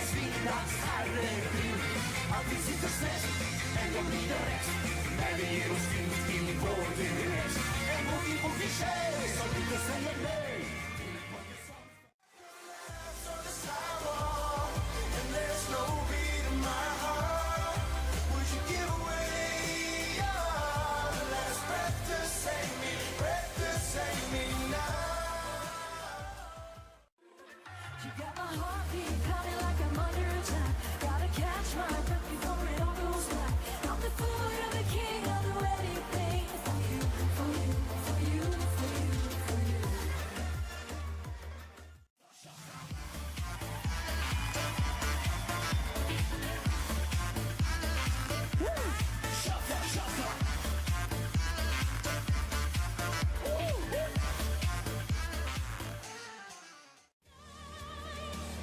Deras vidas herregud. Allting sitter snett, ändå blir det rätt. När vi ger oss ut i vår direkt. En motiv tjej som inte säger nej. And there's no beat in my heart. Would you give away your last breath to save me, breath to save me now? You got my heartbeat pounding like I'm under attack. Gotta catch my breath before it all goes black. I'm the foot of the king of the wedding thing. For you, for you, for you, for you, for you.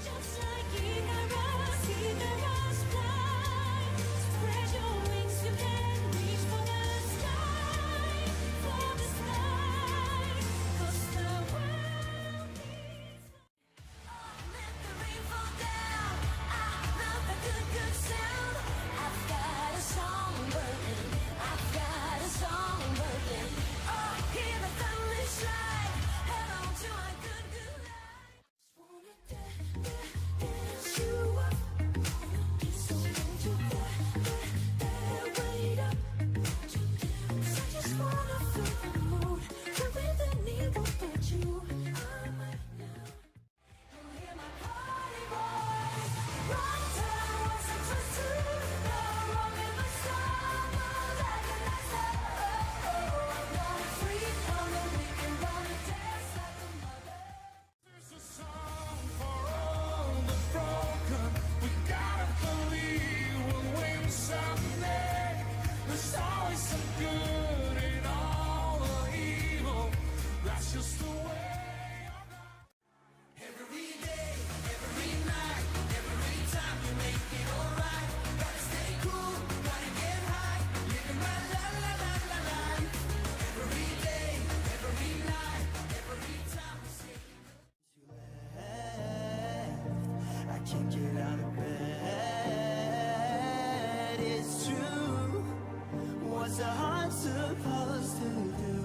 Just like Icarus fly. Spread your wings, you can reach for the sky, for the sky. 'Cause the world needs. Let the rain fall down. I love the good, good sound. I've got a song burning. I've got a song burning. Oh, hear the thunder strike. Head on to my good, good life. Just wanna dance you up. So don't you dare wait up. 'Cause I just wanna feel the mood. You're with anyone but you. I'm right now. You hear my party boys. Run down once and twice to the wrong in my summer like a nice love. I'm gonna freak on the weekend, gonna dance like a mother. There's a song for all the broken. We gotta believe we'll win someday. There's always some good in all the evil. That's just the way of life. Every day, every night, every time you make it alright. Gotta stay cool, gotta get high, living my la la la la life. Every day, every night, every time we say. I can't get out of bed. It's true. What's a heart supposed to do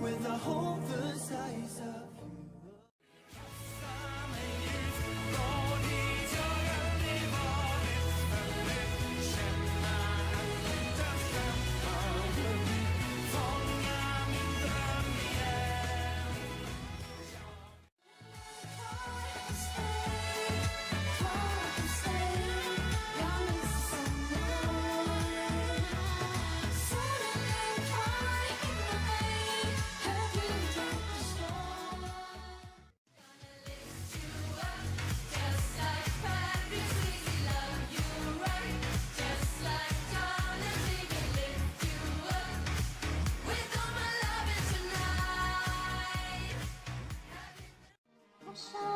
with a hope the size of you? Wish I